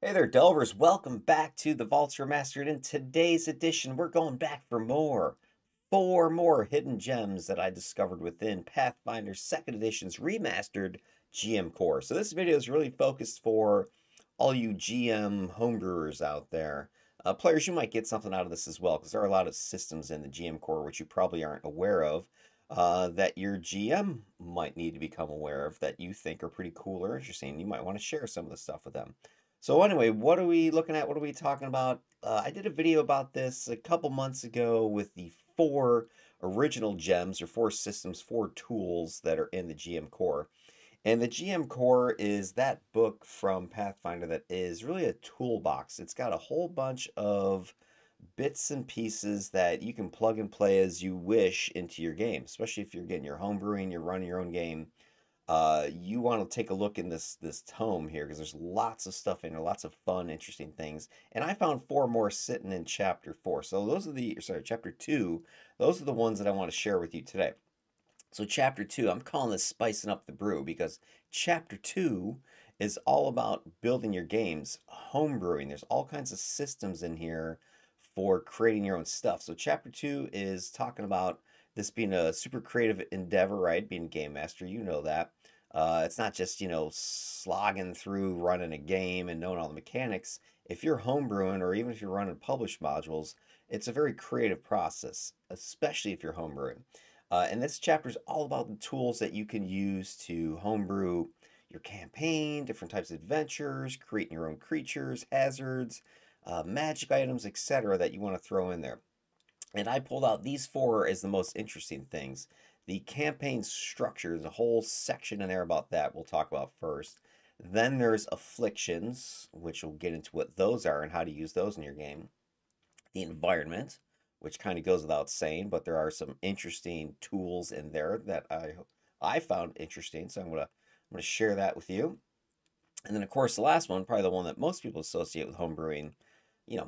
Hey there, Delvers. Welcome back to the Vaults Remastered. In today's edition, we're going back for more. Four more hidden gems that I discovered within Pathfinder 2nd Edition's remastered GM Core. So this video is really focused for all you GM homebrewers out there. Players, you might get something out of this as well, because there are a lot of systems in the GM Core which you probably aren't aware of, that your GM might need to become aware of, that you think are pretty cool or interesting. You might want to share some of the stuff with them. So anyway, what are we looking at? What are we talking about? I did a video about this a couple months ago with the four original gems or four systems, four tools that are in the GM Core. And the GM Core is that book from Pathfinder that is really a toolbox. It's got a whole bunch of bits and pieces that you can plug and play as you wish into your game, especially if you're getting your home brewing, you're running your own game. You want to take a look in this tome here because there's lots of stuff in there, lots of fun, interesting things. And I found four more sitting in chapter 4. So those are chapter 2. Those are the ones that I want to share with you today. So chapter 2, I'm calling this spicing up the brew because chapter 2 is all about building your games, home brewing. There's all kinds of systems in here for creating your own stuff. So chapter 2 is talking about this being a super creative endeavor, right? Being a game master, you know that. It's not just, slogging through running a game and knowing all the mechanics. If you're homebrewing or even if you're running published modules, it's a very creative process, especially if you're homebrewing. And this chapter is all about the tools that you can use to homebrew your campaign, different types of adventures, creating your own creatures, hazards, magic items, etc., that you want to throw in there. And I pulled out these four as the most interesting things. The campaign structure, there's a whole section in there about that we'll talk about first. Then there's afflictions, which we'll get into what those are and how to use those in your game. The environment, which kind of goes without saying, but there are some interesting tools in there that I found interesting, so I'm gonna share that with you. And then of course the last one, probably the one that most people associate with homebrewing,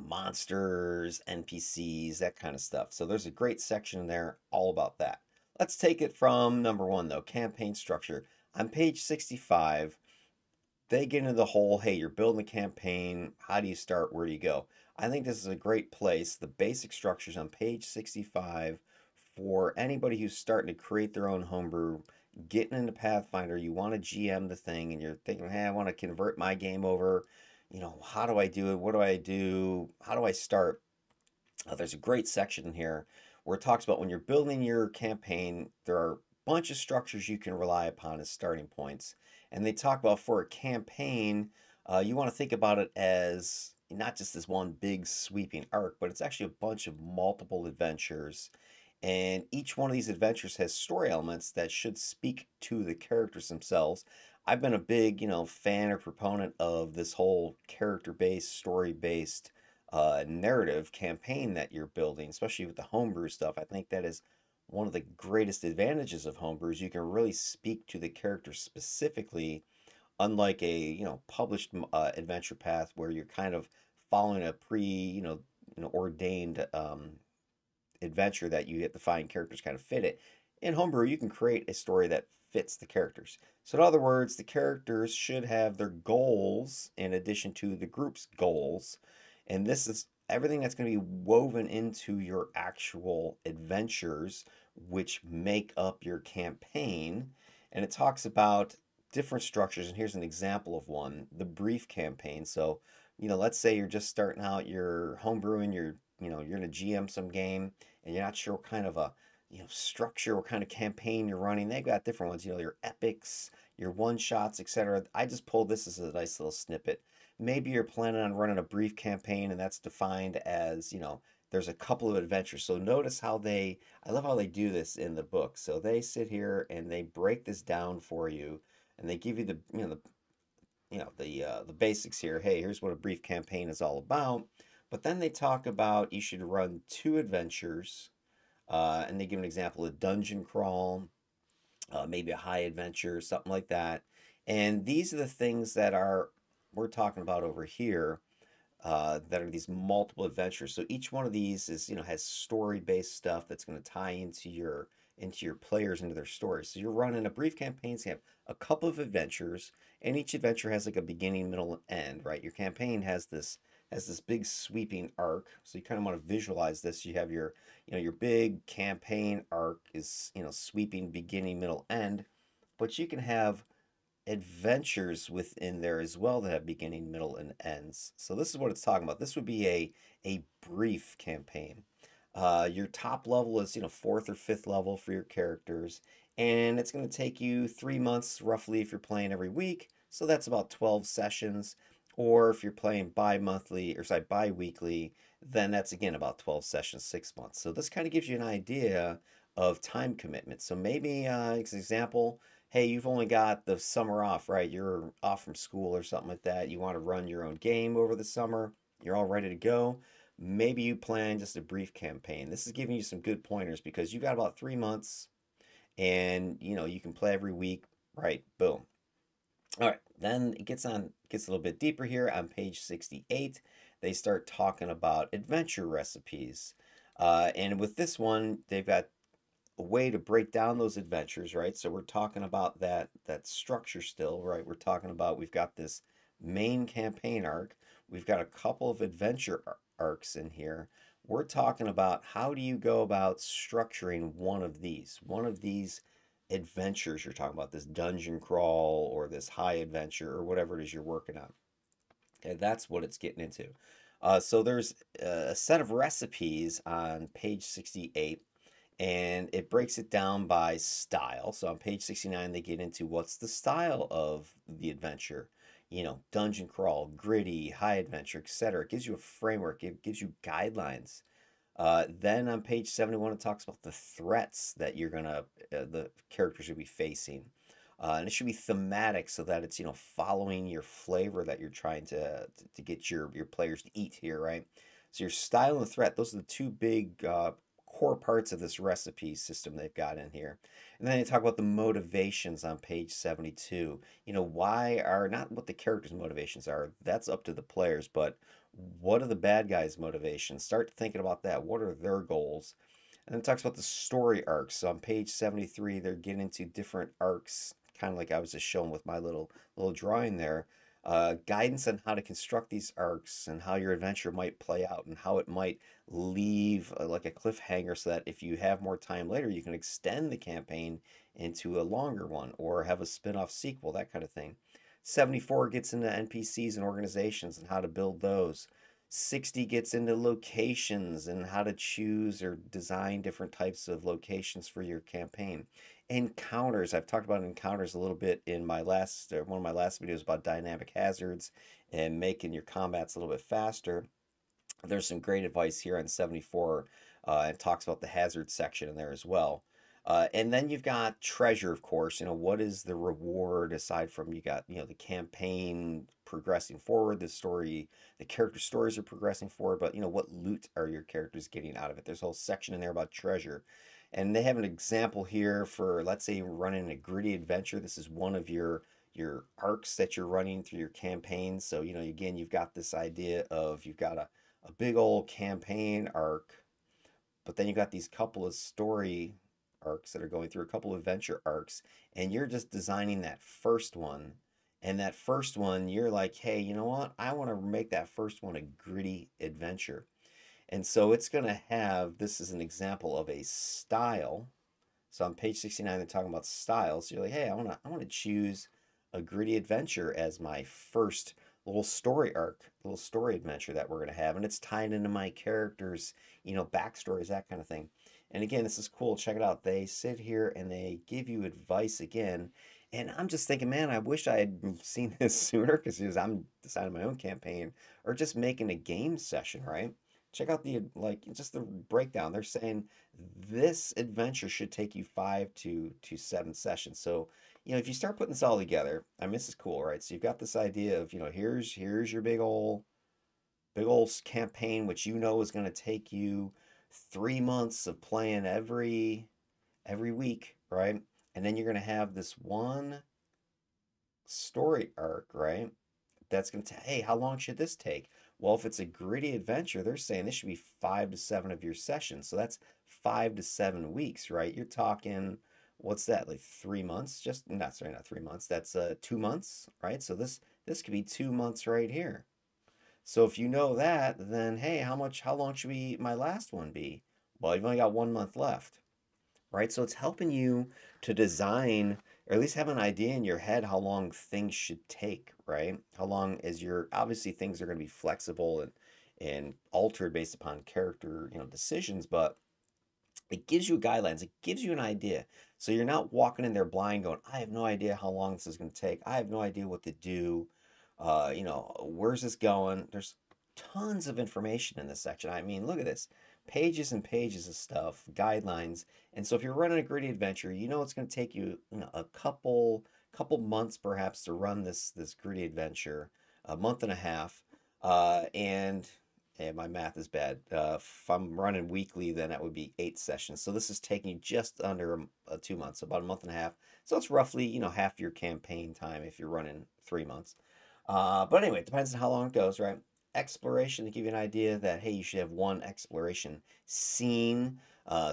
monsters, NPCs, that kind of stuff. So there's a great section in there all about that. Let's take it from number 1 though, campaign structure. On page 65, they get into the whole, hey, you're building a campaign. How do you start? Where do you go? I think this is a great place. The basic structures on page 65 for anybody who's starting to create their own homebrew, getting into Pathfinder. You want to GM the thing, and you're thinking, hey, I want to convert my game over. How do I do it? What do I do? How do I start? There's a great section in here where it talks about when you're building your campaign, there are a bunch of structures you can rely upon as starting points. And they talk about for a campaign, you want to think about it as not just this one big sweeping arc, but it's actually a bunch of multiple adventures. And each one of these adventures has story elements that should speak to the characters themselves. I've been a big, fan or proponent of this whole character-based, story-based narrative campaign that you're building, especially with the homebrew stuff. I think that is one of the greatest advantages of homebrews. You can really speak to the character specifically, unlike a published adventure path where you're kind of following a ordained adventure that you have to find characters kind of fit it. In homebrew, you can create a story that fits the characters. So in other words, the characters should have their goals in addition to the group's goals. And this is everything that's going to be woven into your actual adventures, which make up your campaign. And it talks about different structures. And here's an example of one, the brief campaign. So, let's say you're just starting out, you're homebrewing, you're going to GM some game, and you're not sure what kind of a structure, what kind of campaign you're running. They've got different ones, your epics, your one shots, etc. I just pulled this as a nice little snippet. Maybe you're planning on running a brief campaign, and that's defined as, there's a couple of adventures. So notice how I love how they do this in the book. So they sit here and they break this down for you, and they give you the basics here. Hey, here's what a brief campaign is all about. But then they talk about you should run 2 adventures, and they give an example of dungeon crawl, maybe a high adventure, something like that. And these are the things that we're talking about over here, that are these multiple adventures. So each one of these is, has story-based stuff that's going to tie into your into your players, into their stories. So you're running a brief campaign, so you have a couple of adventures, and each adventure has like a beginning, middle, and end, right? Your campaign has this big sweeping arc. So you kind of want to visualize this. You have your big campaign arc is, sweeping beginning, middle, end, but you can have adventures within there as well that have beginning, middle, and ends. So this is what it's talking about. This would be a brief campaign. Your top level is fourth or fifth level for your characters, and it's going to take you 3 months roughly if you're playing every week. So that's about 12 sessions. Or if you're playing bi-monthly or sorry bi-weekly, then that's again about 12 sessions, 6 months. So this kind of gives you an idea of time commitment. So maybe as an example, hey, you've only got the summer off, right? You're off from school or something like that. You want to run your own game over the summer. You're all ready to go. Maybe you plan just a brief campaign. This is giving you some good pointers because you got about 3 months and you can play every week, right? Boom. All right, then it gets a little bit deeper here on page 68. They start talking about adventure recipes. And with this one, they've got a way to break down those adventures, right? So we're talking about that structure still, right? We're talking about we've got this main campaign arc. We've got a couple of adventure arcs in here. We're talking about how do you go about structuring one of these adventures you're talking about, this dungeon crawl or this high adventure or whatever it is you're working on. Okay, that's what it's getting into. So there's a set of recipes on page 68 and it breaks it down by style. So on page 69, they get into what's the style of the adventure. Dungeon crawl, gritty, high adventure, etc. It gives you a framework, it gives you guidelines. Then on page 71, it talks about the threats that the characters will be facing. And it should be thematic so that it's, following your flavor that you're trying to get your players to eat here, right? So your style and the threat, those are the two big core parts of this recipe system they've got in here. And then they talk about the motivations on page 72. Why are not what the characters' motivations are, that's up to the players, but what are the bad guys' motivations? Start thinking about that. What are their goals? And then it talks about the story arcs. So on page 73, they're getting into different arcs, kind of like I was just showing with my little drawing there. Guidance on how to construct these arcs and how your adventure might play out and how it might leave like a cliffhanger so that if you have more time later, you can extend the campaign into a longer one or have a spin-off sequel, that kind of thing. 74 gets into NPCs and organizations and how to build those. 60 gets into locations and how to choose or design different types of locations for your campaign. Encounters, I've talked about encounters a little bit in one of my last videos about dynamic hazards and making your combats a little bit faster. There's some great advice here on 74. It talks about the hazard section in there as well. And then you've got treasure, of course. What is the reward aside from you got, the campaign progressing forward, the character stories are progressing forward, but what loot are your characters getting out of it? There's a whole section in there about treasure. And they have an example here for, let's say, you're running a gritty adventure. This is one of your arcs that you're running through your campaign. So, again, you've got this idea of you've got a big old campaign arc, but then you got these couple of story arcs that are going through a couple of adventure arcs, and you're just designing that first one. And that first one, you're like, hey, you know what? I want to make that first one a gritty adventure. And so it's going to have this is an example of a style. So on page 69, they're talking about styles. So you're like, hey, I want to choose a gritty adventure as my first little story arc, little story adventure that we're going to have. And it's tied into my characters, backstories, that kind of thing. And again, this is cool. Check it out. They sit here and they give you advice again. And I'm just thinking, man, I wish I had seen this sooner because I'm designing my own campaign or just making a game session, right? Check out just the breakdown. They're saying this adventure should take you 5 to 7 sessions. So, if you start putting this all together, I mean, this is cool, right? So you've got this idea of, here's your big old campaign, which is going to take you 3 months of playing every week, right? And then you're going to have this one story arc, right? That's going to hey, how long should this take? Well, if it's a gritty adventure, they're saying this should be 5 to 7 of your sessions. So that's 5 to 7 weeks, right? You're talking, what's that, like 3 months? Just not sorry, not 3 months. That's 2 months, right? So this could be 2 months right here. So if you know that, then hey, how long should my last one be? Well, you've only got 1 month left, right? So it's helping you to design or at least have an idea in your head how long things should take, right? How long is your obviously things are going to be flexible and altered based upon character, decisions, but it gives you guidelines, it gives you an idea. So you're not walking in there blind going, I have no idea how long this is going to take. I have no idea what to do. Where's this going? There's tons of information in this section. I mean, look at this. Pages and pages of stuff, guidelines. And so if you're running a gritty adventure, you know it's going to take you, a couple months perhaps to run this gritty adventure, a month and a half. And my math is bad. If I'm running weekly, then that would be 8 sessions. So this is taking you just under 2 months, about a month and a half. So it's roughly, half your campaign time if you're running 3 months. But anyway, it depends on how long it goes, right? Exploration to give you an idea that, hey, you should have one exploration scene.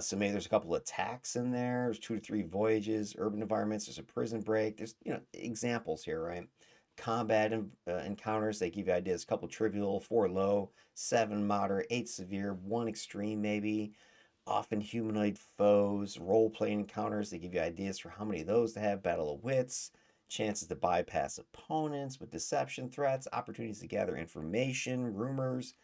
So maybe there's a couple of attacks in there. There's 2 to 3 voyages, urban environments. There's a prison break. There's, examples here, right? Combat encounters, they give you ideas. A couple trivial, 4 low, 7 moderate, 8 severe, 1 extreme maybe. Often humanoid foes, role playing encounters, they give you ideas for how many of those to have. Battle of wits, chances to bypass opponents with deception threats, opportunities to gather information, rumors,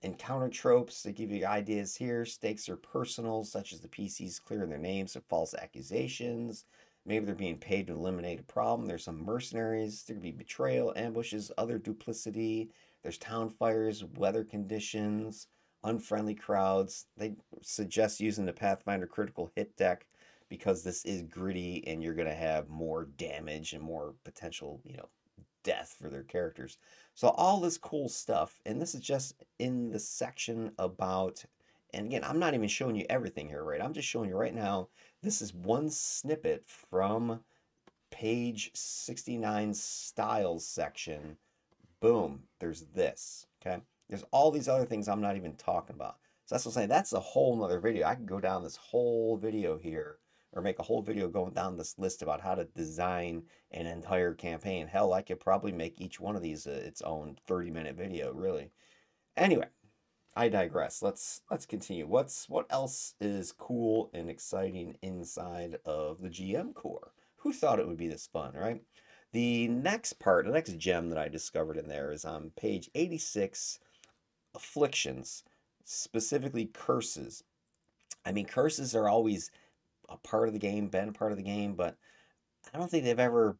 encounter tropes, they give you ideas here. Stakes are personal, such as the PCs clearing their names of false accusations. Maybe they're being paid to eliminate a problem. There's some mercenaries. There could be betrayal, ambushes, other duplicity. There's town fires, weather conditions, unfriendly crowds. They suggest using the Pathfinder critical hit deck because this is gritty and you're going to have more damage and more potential, death for their characters. So all this cool stuff, and this is just in the section about, and again, I'm not even showing you everything here, right? I'm just showing you right now, this is one snippet from page 69 styles section. Boom, there's this, okay? There's all these other things I'm not even talking about. So that's what I'm saying. That's a whole nother video. I could go down this whole video here or make a whole video going down this list about how to design an entire campaign. Hell, I could probably make each one of these its own 30-minute video, really. Anyway, I digress. Let's continue. What else is cool and exciting inside of the GM Core? Who thought it would be this fun, right? The next part, the next gem that I discovered in there is on page 86, Afflictions, specifically curses. I mean, curses are always a part of the game, been a part of the game, but I don't think they've ever,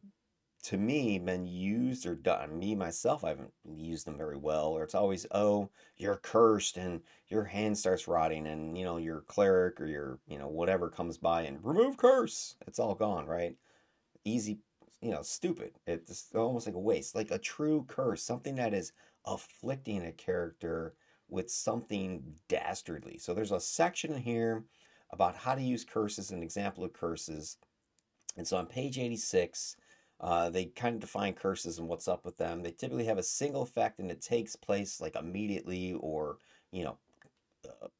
to me, been used or done. Me, myself, I haven't used them very well. Or it's always, oh, you're cursed and your hand starts rotting and, your cleric or your, whatever comes by and remove curse. It's all gone, right? Easy, stupid. It's almost like a waste. Like a true curse, something that is afflicting a character with something dastardly. So there's a section here about how to use curses, an example of curses. And so on page 86, they kind of define curses and what's up with them. They typically have a single effect and it takes place like immediately or, you know,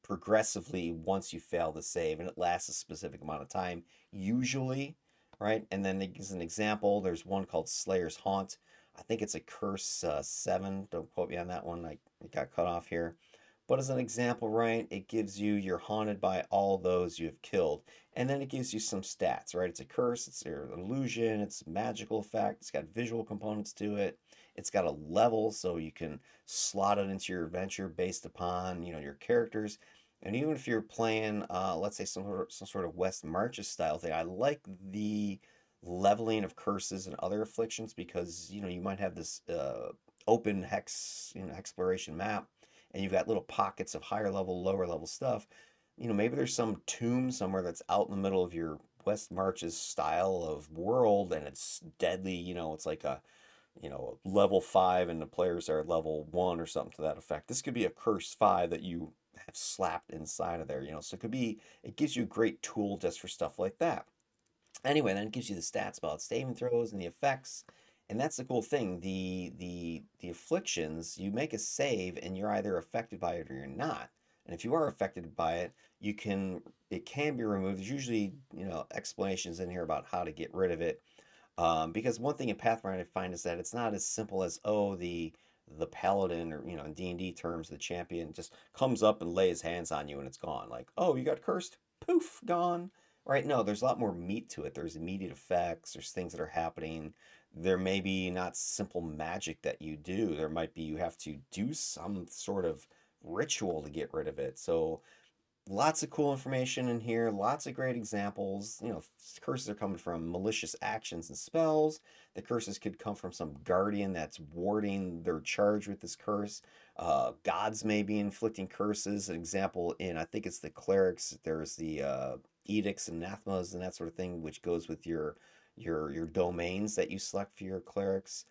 progressively once you fail the save and it lasts a specific amount of time, usually, right? And then as an example, there's one called Slayer's Haunt. I think it's a curse 7. Don't quote me on that one. It got cut off here. But as an example, right, it gives you you're haunted by all those you have killed. And then it gives you some stats, right? It's a curse, it's an illusion, it's a magical effect, it's got visual components to it. It's got a level, so you can slot it into your adventure based upon, your characters. And even if you're playing, let's say some sort of West Marches style thing, I like the leveling of curses and other afflictions because, you might have this open hex, exploration map and you've got little pockets of higher level, lower level stuff. Maybe there's some tomb somewhere that's out in the middle of your West Marches style of world and it's deadly, it's like a, level 5 and the players are level 1 or something to that effect. This could be a curse 5 that you have slapped inside of there, so it gives you a great tool just for stuff like that. Anyway, then it gives you the stats about saving throws and the effects. And that's the cool thing. The afflictions, you make a save and you're either affected by it or you're not. And if you are affected by it, you can it can be removed. There's usually, explanations in here about how to get rid of it. Because one thing in Pathfinder I find is that it's not as simple as, oh, the paladin, or in D&D terms, the champion just comes up and lays hands on you and it's gone. Like, oh, you got cursed, poof, gone. Right? No, there's a lot more meat to it. There's immediate effects. There's things that are happening. There may be not simple magic that you do. There might be you have to do some sort of ritual to get rid of it. So lots of cool information in here, lots of great examples. Curses are coming from malicious actions and spells. The curses could come from some guardian that's warding their charge with this curse. Gods may be inflicting curses. An example in, I think it's the clerics, there's the edicts and anathemas and that sort of thing, which goes with your domains that you select for your clerics.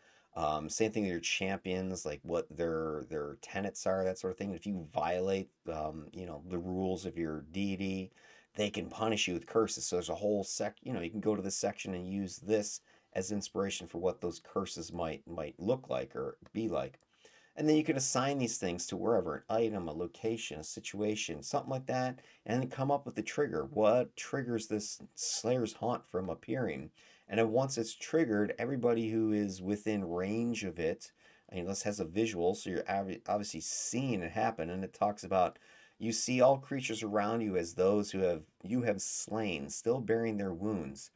Same thing with your champions, like what their tenets are, that sort of thing. If you violate, the rules of your deity, they can punish you with curses. So there's a whole you can go to this section and use this as inspiration for what those curses might look like or be like. And then you can assign these things to wherever, an item, a location, a situation, something like that, and then come up with the trigger. What triggers this Slayer's Haunt from appearing? And then once it's triggered, everybody who is within range of it, this has a visual, so you're obviously seeing it happen. And it talks about you see all creatures around you as those you have slain, still bearing their wounds.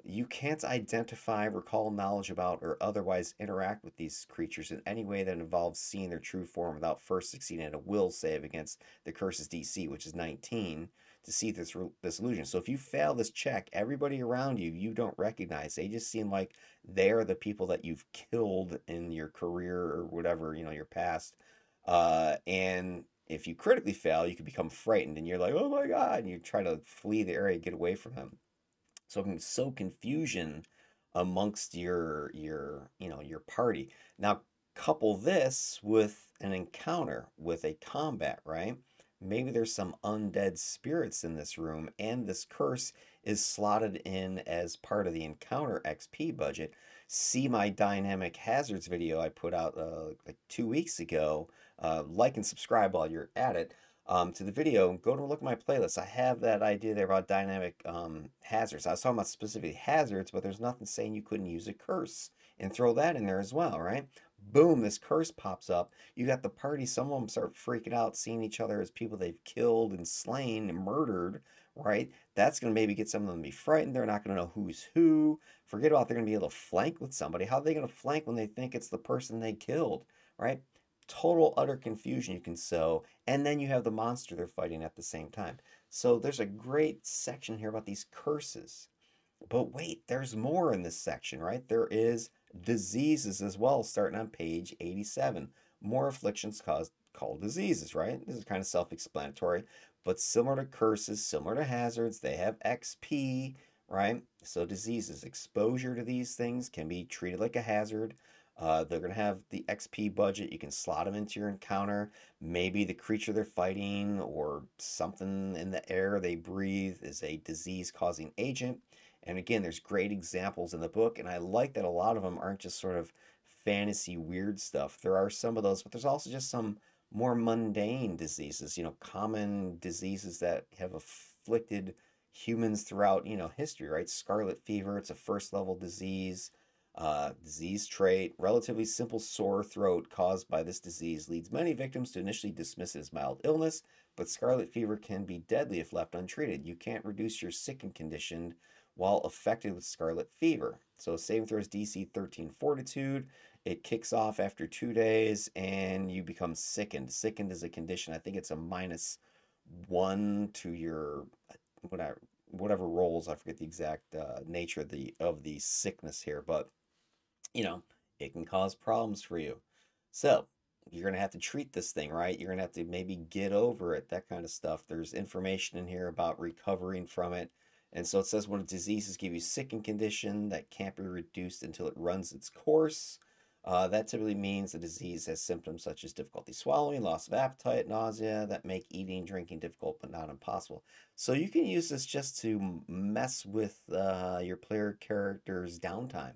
You can't identify, recall knowledge about, or otherwise interact with these creatures in any way that involves seeing their true form without first succeeding at a will save against the curse's DC, which is 19, to see this illusion. So if you fail this check, everybody around you don't recognize. They just seem like they're the people that you've killed in your career or whatever, your past. And if you critically fail, you can become frightened and you're like, oh my God, and you try to flee the area, get away from them. So it can sow confusion amongst your party. Now couple this with an encounter, with a combat, right? Maybe there's some undead spirits in this room, and this curse is slotted in as part of the encounter XP budget. See my dynamic hazards video I put out like 2 weeks ago. Like and subscribe while you're at it, to the video. Go to look at my playlist. I have that idea there about dynamic hazards. I was talking about specific hazards, but there's nothing saying you couldn't use a curse and throw that in there as well, right? Boom, this curse pops up. You got the party, some of them start freaking out, seeing each other as people they've killed and slain and murdered, right? That's going to maybe get some of them to be frightened. They're not going to know who's who. Forget about they're going to be able to flank with somebody. How are they going to flank when they think it's the person they killed, right? Total utter confusion you can sow, and then you have the monster they're fighting at the same time. So there's a great section here about these curses. But wait, there's more in this section, right? There is diseases as well, starting on page 87. More afflictions called diseases, right? This is kind of self-explanatory, but similar to curses, similar to hazards, they have XP, right? So diseases, exposure to these things can be treated like a hazard. They're going to have the XP budget. You can slot them into your encounter. Maybe the creature they're fighting or something in the air they breathe is a disease-causing agent. And again, there's great examples in the book, and I like that a lot of them aren't just sort of fantasy weird stuff. There are some of those, but there's also just some more mundane diseases, common diseases that have afflicted humans throughout, history, right? Scarlet fever, it's a first level disease. Disease trait, relatively simple sore throat caused by this disease leads many victims to initially dismiss it as mild illness, but scarlet fever can be deadly if left untreated. You can't reduce your sickened condition while affected with scarlet fever. So saving throws DC 13 fortitude. It kicks off after 2 days and you become sickened. Sickened is a condition. I think it's a -1 to your whatever rolls. I forget the exact nature of the sickness here, but it can cause problems for you. So you're going to have to treat this thing, right? You're going to have to maybe get over it, that kind of stuff. There's information in here about recovering from it. And so it says when diseases give you sickened condition that can't be reduced until it runs its course. That typically means the disease has symptoms such as difficulty swallowing, loss of appetite, nausea that make eating and drinking difficult but not impossible. So you can use this just to mess with your player character's downtime.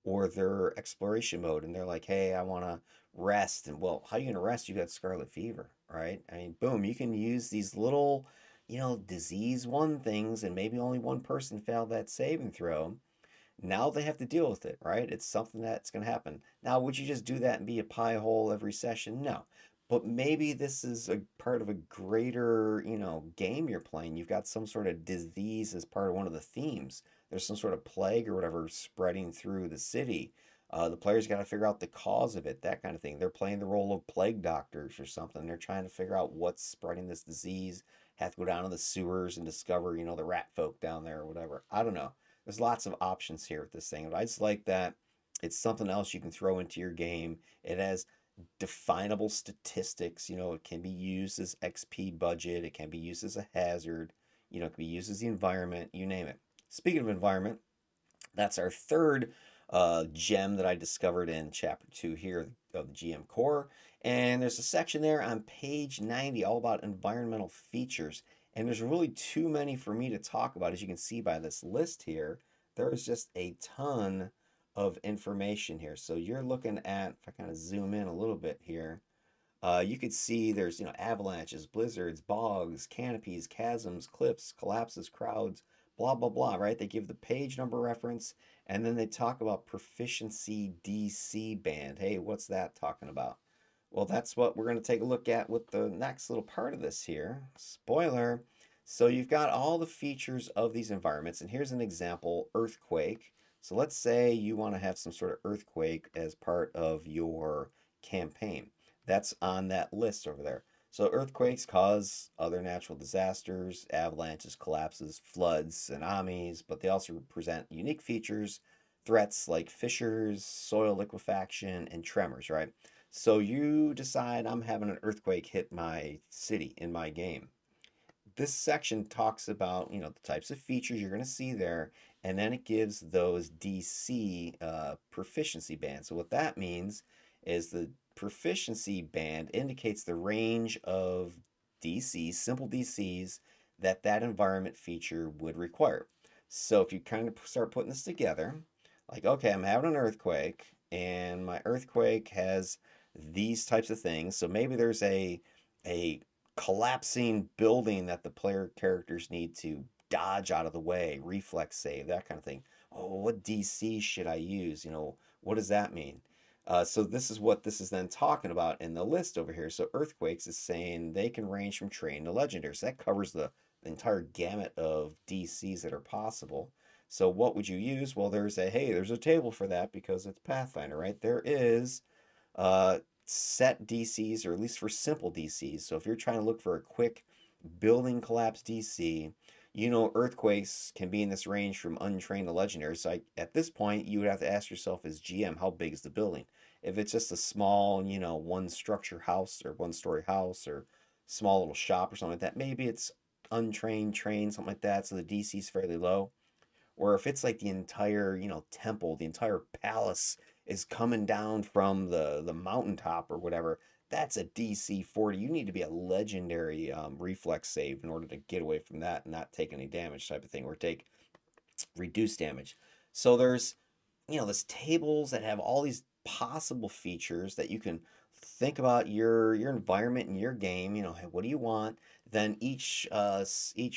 or they're exploration mode and they're like, hey, I want to rest. And well, how are you going to rest? You got scarlet fever, right? I mean, boom, you can use these little, disease one things, and maybe only one person failed that saving throw. Now they have to deal with it, right? It's something that's going to happen. Now, would you just do that and be a pie hole every session? No. But maybe this is a part of a greater, game you're playing. You've got some sort of disease as part of one of the themes. There's some sort of plague or whatever spreading through the city. The players got to figure out the cause of it, that kind of thing. They're playing the role of plague doctors or something. They're trying to figure out what's spreading this disease. Have to go down to the sewers and discover, the rat folk down there or whatever. I don't know. There's lots of options here with this thing. But I just like that it's something else you can throw into your game. It has definable statistics. It can be used as XP budget. It can be used as a hazard. It can be used as the environment. You name it. Speaking of environment, that's our third gem that I discovered in chapter 2 here of the GM Core. And there's a section there on page 90 all about environmental features. And there's really too many for me to talk about. As you can see by this list here, there's just a ton of information here. So you're looking at, if I kind of zoom in a little bit here, you could see there's, avalanches, blizzards, bogs, canopies, chasms, cliffs, collapses, crowds, blah, blah, blah, right? They give the page number reference, and then they talk about proficiency DC band. Hey, what's that talking about? Well, that's what we're going to take a look at with the next little part of this here. Spoiler. So you've got all the features of these environments, and here's an example, earthquake. So let's say you want to have some sort of earthquake as part of your campaign. That's on that list over there. So earthquakes cause other natural disasters, avalanches, collapses, floods, tsunamis, but they also present unique features, threats like fissures, soil liquefaction, and tremors, right? So you decide I'm having an earthquake hit my city in my game. This section talks about, the types of features you're going to see there, and then it gives those DC proficiency bands. So what that means is the proficiency band indicates the range of DCs, simple DCs, that environment feature would require. So if you kind of start putting this together, like, okay, I'm having an earthquake, and my earthquake has these types of things. So maybe there's a collapsing building that the player characters need to dodge out of the way, reflex save, that kind of thing. Oh, what DC should I use? What does that mean? So this is what this is then talking about in the list over here. So earthquakes is saying they can range from trained to legendary. So that covers the entire gamut of DCs that are possible. So what would you use? Well, there's a table for that because it's Pathfinder, right? There is set DCs, or at least for simple DCs. So if you're trying to look for a quick building collapse DC, earthquakes can be in this range from untrained to legendary. So at this point, you would have to ask yourself as GM, how big is the building? If it's just a small, one structure house or one story house or small little shop or something like that, maybe it's untrained, trained, something like that. So the DC is fairly low. Or if it's like the entire, temple, the entire palace is coming down from the mountaintop or whatever, that's a DC 40. You need to be a legendary reflex save in order to get away from that and not take any damage type of thing, or take reduced damage. So there's tables that have all these possible features that you can think about your environment and your game. Hey, what do you want? Then each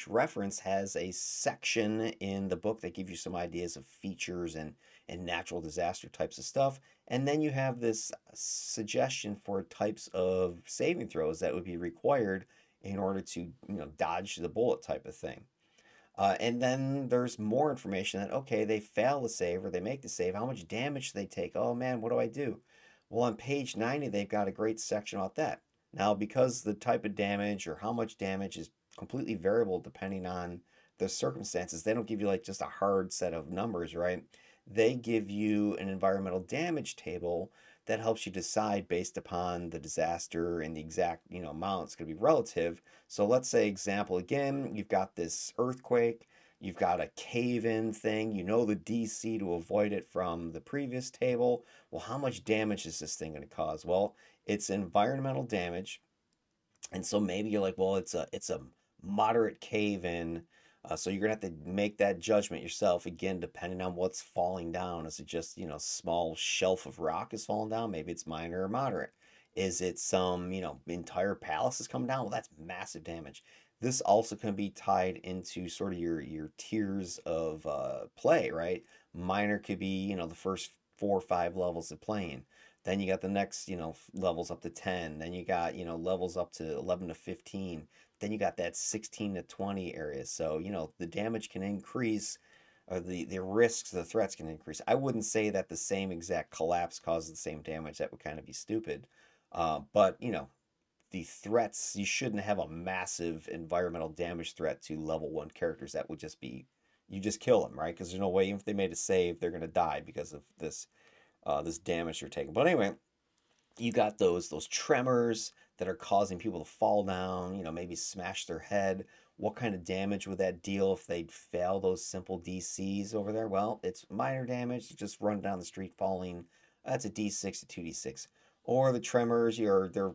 reference has a section in the book that gives you some ideas of features and natural disaster types of stuff. And then you have this suggestion for types of saving throws that would be required in order to dodge the bullet type of thing. And then there's more information that, okay, they fail the save or they make the save. How much damage do they take? Oh man, what do I do? Well, on page 90, they've got a great section about that. Now, because the type of damage or how much damage is completely variable depending on the circumstances, they don't give you like just a hard set of numbers, right? They give you an environmental damage table that helps you decide based upon the disaster and the exact, amount. It's going to be relative. So let's say, example again, you've got this earthquake, you've got a cave-in thing, the DC to avoid it from the previous table. Well, how much damage is this thing going to cause? Well, it's environmental damage. And so maybe you're like, well, it's a moderate cave-in. So you're gonna have to make that judgment yourself again, depending on what's falling down. Is it just, small shelf of rock is falling down? Maybe it's minor or moderate. Is it some, entire palace is coming down? Well, that's massive damage. This also can be tied into sort of your tiers of play, right? Minor could be, the first 4 or 5 levels of playing. Then you got the next, levels up to 10. Then you got, levels up to 11 to 15. Then you got that 16 to 20 area. So, the damage can increase, or the risks, the threats can increase. I wouldn't say that the same exact collapse causes the same damage. That would kind of be stupid. But, the threats, you shouldn't have a massive environmental damage threat to level 1 characters. That would just be, you just kill them, right? Because there's no way, even if they made a save, they're going to die because of this damage you're taking. But anyway, you got those tremors that are causing people to fall down, maybe smash their head. What kind of damage would that deal if they'd fail those simple DCs over there? Well, it's minor damage, just run down the street falling. That's a D6 to 2D6. Or the tremors, they're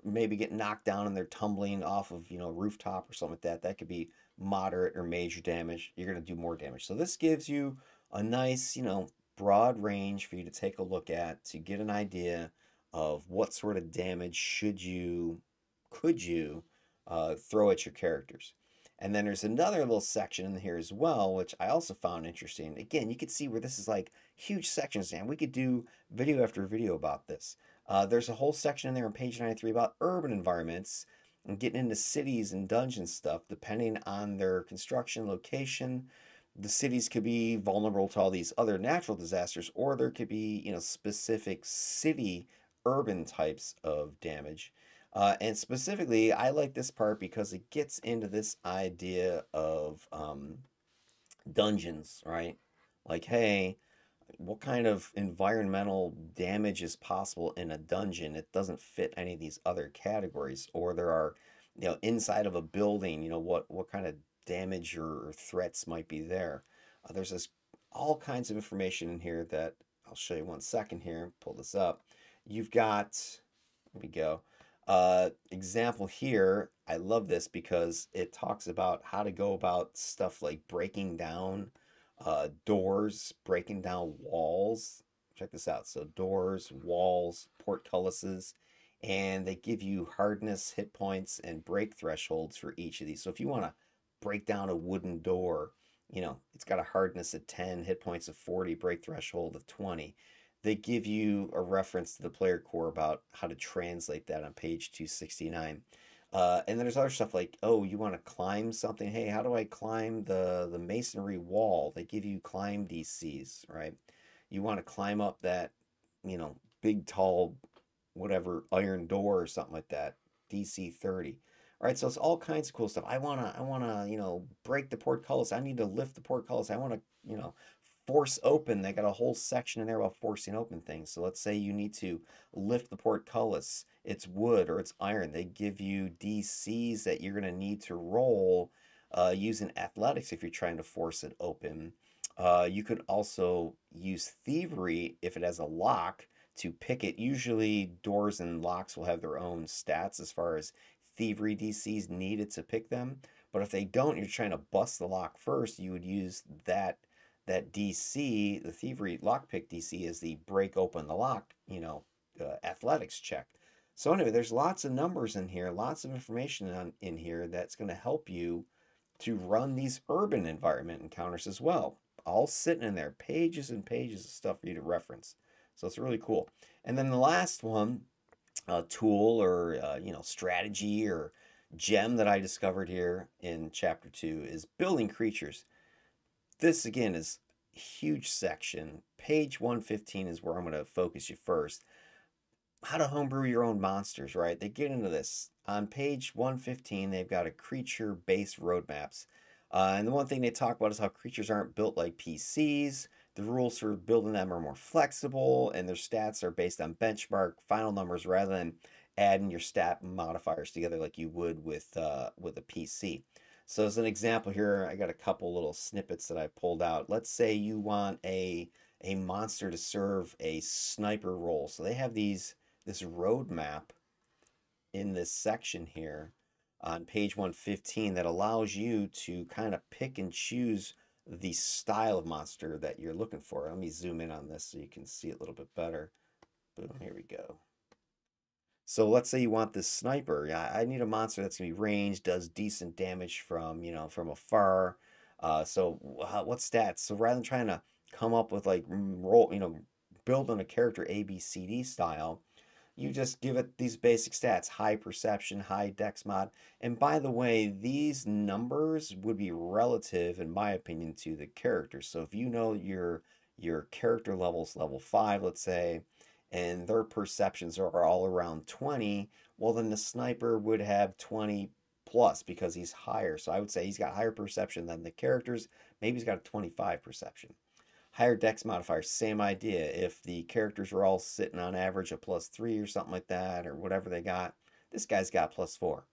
maybe getting knocked down and they're tumbling off of, a rooftop or something like that. That could be moderate or major damage. You're going to do more damage. So this gives you a nice, broad range for you to take a look at to get an idea of what sort of damage could you throw at your characters. And then there's another little section in here as well, which I also found interesting. Again, you can see where this is like huge sections, and we could do video after video about this. There's a whole section in there on page 93 about urban environments and getting into cities and dungeon stuff, depending on their construction location. The cities could be vulnerable to all these other natural disasters, or there could be, specific city urban types of damage. And specifically, I like this part because it gets into this idea of dungeons, right? Like, hey, what kind of environmental damage is possible in a dungeon? It doesn't fit any of these other categories. Or there are, inside of a building, what kind of damage or threats might be there. There's this all kinds of information in here that I'll show you 1 second here. Pull this up. You've got, here we go. Example here. I love this because it talks about how to go about stuff like breaking down doors, breaking down walls. Check this out. So doors, walls, portcullises, and they give you hardness, hit points, and break thresholds for each of these. So if you want to break down a wooden door, it's got a hardness of 10, hit points of 40, break threshold of 20. They give you a reference to the player core about how to translate that on page 269. And then there's other stuff like, oh, you want to climb something? Hey, how do I climb the masonry wall? They give you climb DCs, right? You want to climb up that, big, tall, whatever, iron door or something like that, DC 30. All right, so it's all kinds of cool stuff. I wanna, break the portcullis. I need to lift the portcullis. I want to, force open. They got a whole section in there about forcing open things. So let's say you need to lift the portcullis. It's wood or it's iron. They give you DCs that you're going to need to roll using athletics if you're trying to force it open. You could also use thievery if it has a lock to pick it. Usually doors and locks will have their own stats as far as thievery DCs needed to pick them. But if they don't, you're trying to bust the lock first, you would use that DC, the thievery lockpick DC, is the break open the lock, athletics check. So anyway, there's lots of numbers in here, lots of information in here that's going to help you to run these urban environment encounters as well. All sitting in there, pages and pages of stuff for you to reference. So it's really cool. And then the last one, tool or strategy or gem that I discovered here in chapter 2 is building creatures. This again is a huge section. Page 115 is where I'm going to focus you first. How to homebrew your own monsters, right? They get into this. On page 115, they've got a creature based roadmaps. And the one thing they talk about is how creatures aren't built like PCs. The rules for building them are more flexible, and their stats are based on benchmark final numbers rather than adding your stat modifiers together like you would with a PC. So as an example here, I got a couple little snippets that I pulled out. Let's say you want a monster to serve a sniper role. So they have this roadmap in this section here. on page 115 that allows you to kind of pick and choose the style of monster that you're looking for. Let me zoom in on this so you can see it a little bit better. Boom, here we go. So let's say you want this sniper. Yeah, I need a monster that's gonna be ranged, does decent damage from, from afar. So what stats? So rather than trying to come up with like roll, build on a character A, B, C, D style, you just give it these basic stats: high perception, high dex mod. And by the way, these numbers would be relative, in my opinion, to the character. So if you know your character level's level 5, let's say, and their perceptions are all around 20, well then the sniper would have 20 plus because he's higher. So I would say he's got higher perception than the characters. Maybe he's got a 25 perception. Higher dex modifier, same idea. If the characters are all sitting on average a +3 or something like that, or whatever they got, this guy's got +4.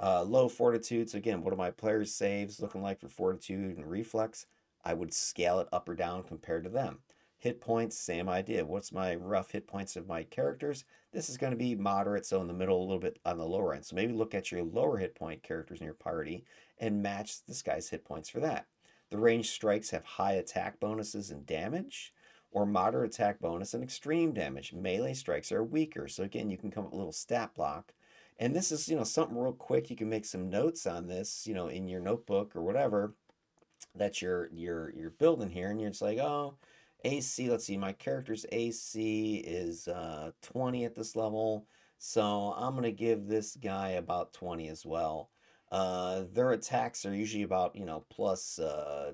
Low fortitude, so again, what are my players' saves looking like for fortitude and reflex? I would scale it up or down compared to them. Hit points, same idea. What's my rough hit points of my characters? This is going to be moderate, so in the middle, a little bit on the lower end. So maybe look at your lower hit point characters in your party and match this guy's hit points for that. The ranged strikes have high attack bonuses and damage, or moderate attack bonus and extreme damage. Melee strikes are weaker. So again, you can come up with a little stat block. And this is, something real quick. You can make some notes on this, in your notebook or whatever that you're building here, and you're just like, oh, AC. Let's see, my character's AC is 20 at this level, so I'm gonna give this guy about 20 as well. Their attacks are usually about plus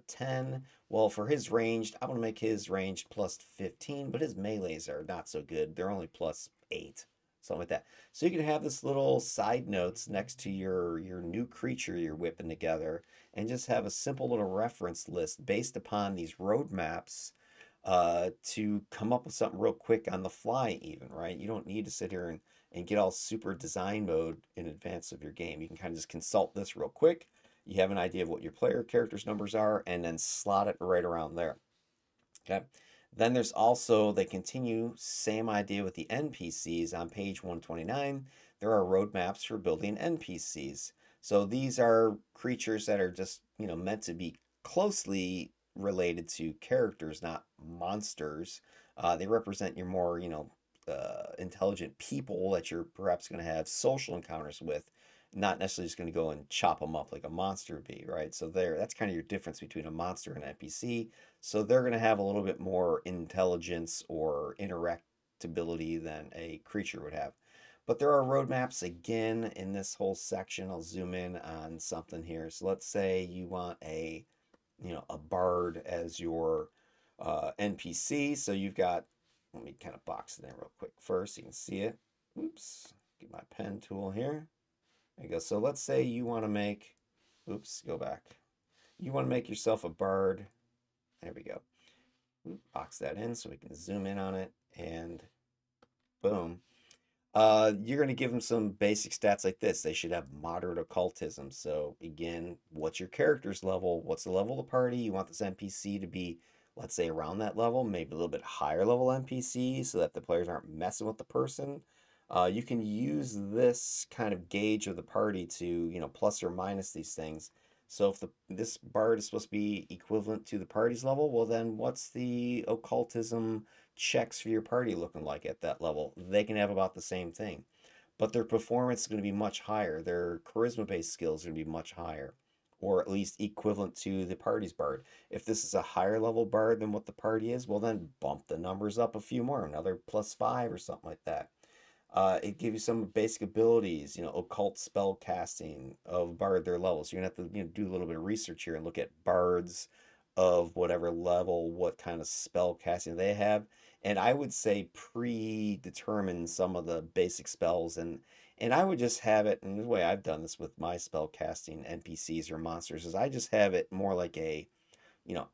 10. Well, for his ranged, I'm gonna make his ranged plus 15, but his melees are not so good. They're only plus 8, something like that. So you can have this little side notes next to your new creature you're whipping together, and just have a simple little reference list based upon these roadmaps to come up with something real quick on the fly, even, right? You don't need to sit here and get all super design mode in advance of your game. You can kind of just consult this real quick. You have an idea of what your player character's numbers are, and then slot it right around there. Okay. Then there's also, they continue, same idea with the NPCs on page 129. There are roadmaps for building NPCs. So these are creatures that are just, meant to be closely related to characters, not monsters. They represent your more, intelligent people that you're perhaps going to have social encounters with, not necessarily just going to go and chop them up like a monster would be, right? So that's kind of your difference between a monster and an NPC. So they're going to have a little bit more intelligence or interactability than a creature would have. But there are roadmaps again in this whole section. I'll zoom in on something here. So let's say you want a bard as your NPC. So you've got, let me kind of box it in real quick first so you can see it. Oops, get my pen tool here. There you go. So let's say you want to make, oops, go back. You want to make yourself a bard. There we go. Box that in so we can zoom in on it, and boom. You're going to give them some basic stats like this. They should have moderate occultism. So again, what's your character's level? What's the level of the party? You want this NPC to be, let's say, around that level, maybe a little bit higher level NPC so that the players aren't messing with the person. You can use this kind of gauge of the party to, plus or minus these things. So if this bard is supposed to be equivalent to the party's level, well then what's the occultism checks for your party looking like at that level? They can have about the same thing, but their performance is going to be much higher. Their charisma-based skills are going to be much higher, or at least equivalent to the party's bard. If this is a higher level bard than what the party is, well then bump the numbers up a few more, another +5 or something like that. It gives you some basic abilities, occult spell casting of bard their levels. You're gonna have to, do a little bit of research here and look at bards of whatever level, what kind of spell casting they have. And I would say predetermine some of the basic spells, and I would just have it, and the way I've done this with my spell casting NPCs or monsters is I just have it more like a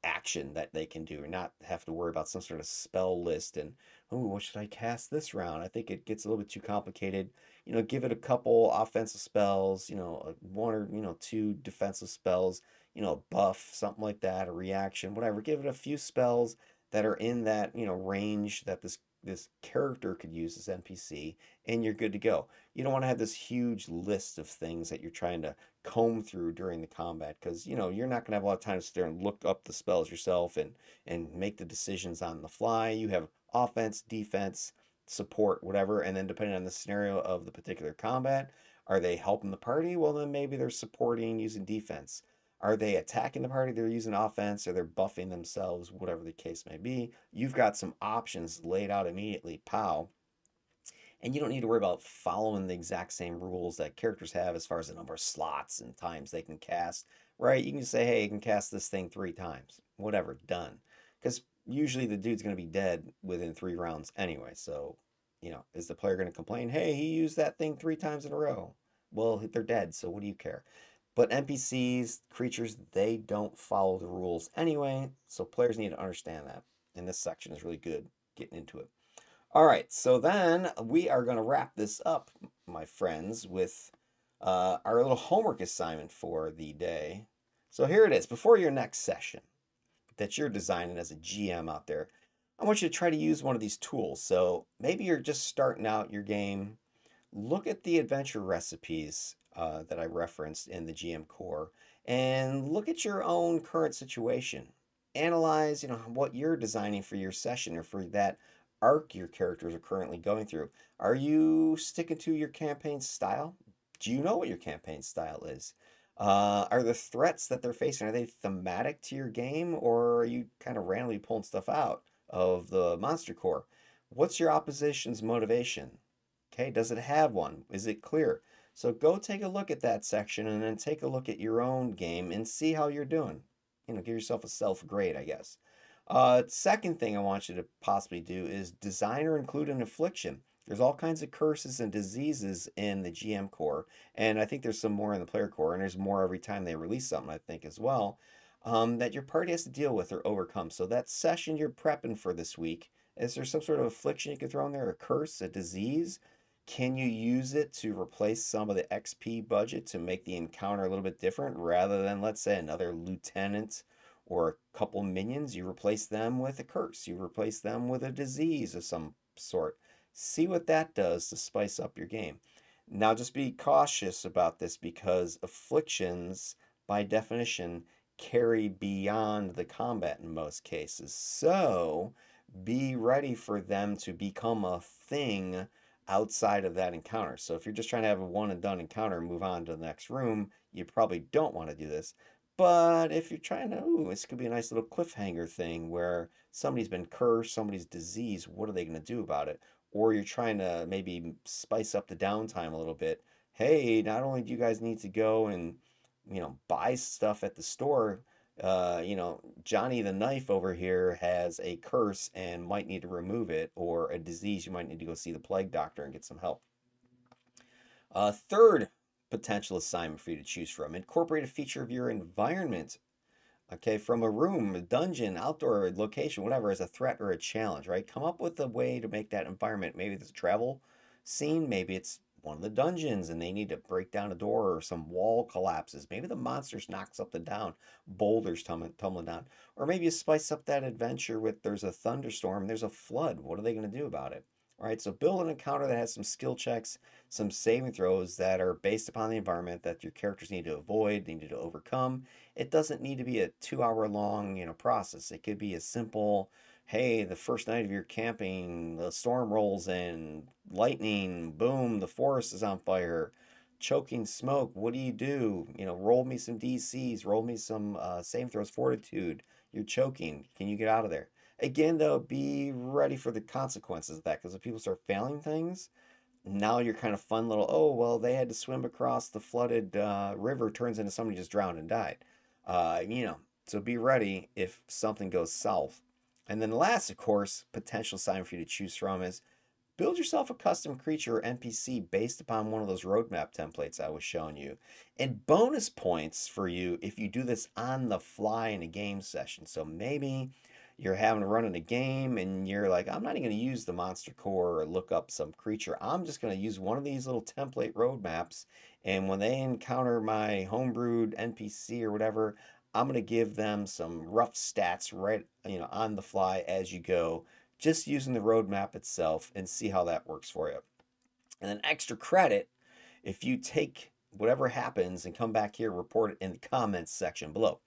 action that they can do, and not have to worry about some sort of spell list and, oh, what should I cast this round? I think it gets a little bit too complicated. Give it a couple offensive spells, one or, two defensive spells, a buff, something like that, a reaction, whatever. Give it a few spells that are in that, range that this this character could use, this NPC, and you're good to go. You don't want to have this huge list of things that you're trying to comb through during the combat because you're not going to have a lot of time to sit there and look up the spells yourself and make the decisions on the fly. You have offense, defense, support, whatever, and then depending on the scenario of the particular combat, are they helping the party? Well, then maybe they're supporting using defense. Are they attacking the party? They're using offense or they're buffing themselves, whatever the case may be. You've got some options laid out immediately, pow. And you don't need to worry about following the exact same rules that characters have as far as the number of slots and times they can cast, right? You can say, hey, you can cast this thing 3 times, whatever, done. Because usually the dude's going to be dead within 3 rounds anyway. So, is the player going to complain, hey, he used that thing 3 times in a row? Well, they're dead, so what do you care? But NPCs, creatures, they don't follow the rules anyway, so players need to understand that. And this section is really good getting into it. All right, so then we are going to wrap this up, my friends, with our little homework assignment for the day. So here it is. Before your next session that you're designing as a GM out there, I want you to try to use one of these tools. So maybe you're just starting out your game. Look at the adventure recipes that I referenced in the GM Core and look at your own current situation. Analyze, what you're designing for your session or for that arc your characters are currently going through. Are you sticking to your campaign style? Do you know what your campaign style is? Are the threats that they're facing, are they thematic to your game, or are you kind of randomly pulling stuff out of the monster core? What's your opposition's motivation? Okay, does it have one? Is it clear? So go take a look at that section and then take a look at your own game and see how you're doing. Give yourself a self grade, I guess. Second thing I want you to possibly do is design or include an affliction. There's all kinds of curses and diseases in the GM core, and I think there's some more in the player core, and there's more every time they release something, I think, as well, that your party has to deal with or overcome. So that session you're prepping for this week, is there some sort of affliction you can throw in there, a curse, a disease? Can you use it to replace some of the XP budget to make the encounter a little bit different rather than, let's say, another lieutenant or a couple minions? You replace them with a curse, you replace them with a disease of some sort. See what that does to spice up your game. Now, just be cautious about this because afflictions, by definition, carry beyond the combat in most cases. So be ready for them to become a thing outside of that encounter. So if you're just trying to have a one and done encounter and move on to the next room, you probably don't want to do this. But if you're trying to, this could be a nice little cliffhanger thing where somebody's been cursed, somebody's diseased, what are they going to do about it? Or you're trying to maybe spice up the downtime a little bit. Hey, not only do you guys need to go and, buy stuff at the store, Johnny the Knife over here has a curse and might need to remove it, or a disease, you might need to go see the plague doctor and get some help. Third potential assignment for you to choose from, incorporate a feature of your environment. Okay, from a room, a dungeon, outdoor location, whatever, as a threat or a challenge, right? Come up with a way to make that environment. Maybe it's a travel scene, maybe it's one of the dungeons and they need to break down a door or some wall collapses. Maybe the monsters knock something down, boulders tumbling down. Or maybe you spice up that adventure with there's a thunderstorm, there's a flood. What are they going to do about it? All right, so build an encounter that has some skill checks, some saving throws that are based upon the environment that your characters need to avoid, need to overcome. It doesn't need to be a 2 hour long, process. It could be a simple, hey, the first night of your camping, the storm rolls in, lightning, boom, the forest is on fire, choking smoke. What do you do? Roll me some DCs, roll me some saving throws, fortitude. You're choking. Can you get out of there? Again, though, be ready for the consequences of that because if people start failing things, now you're kind of fun little, oh, well, they had to swim across the flooded river, turns into somebody just drowned and died. So be ready if something goes south. And then last, of course, potential sign for you to choose from is build yourself a custom creature or NPC based upon one of those roadmap templates I was showing you. And bonus points for you if you do this on the fly in a game session. So maybe you're having to run in a game and you're like, I'm not even going to use the monster core or look up some creature. I'm just going to use one of these little template roadmaps. And when they encounter my homebrewed NPC or whatever, I'm going to give them some rough stats right, on the fly as you go just using the roadmap itself and see how that works for you. And then extra credit if you take whatever happens and come back here, report it in the comments section below.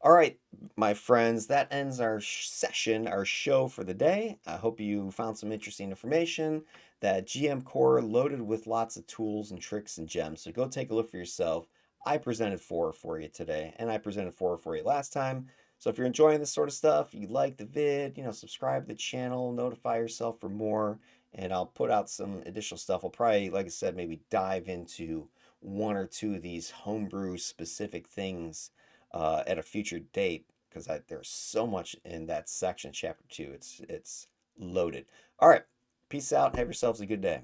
All right, my friends, that ends our session, our show for the day. I hope you found some interesting information. That GM Core loaded with lots of tools and tricks and gems. So go take a look for yourself. I presented 4 for you today, and I presented 4 for you last time. So if you're enjoying this sort of stuff, you like the vid, subscribe to the channel, notify yourself for more, and I'll put out some additional stuff. I'll probably, like I said, maybe dive into 1 or 2 of these homebrew specific things at a future date, because there's so much in that section, chapter 2. It's loaded. All right, peace out. Have yourselves a good day.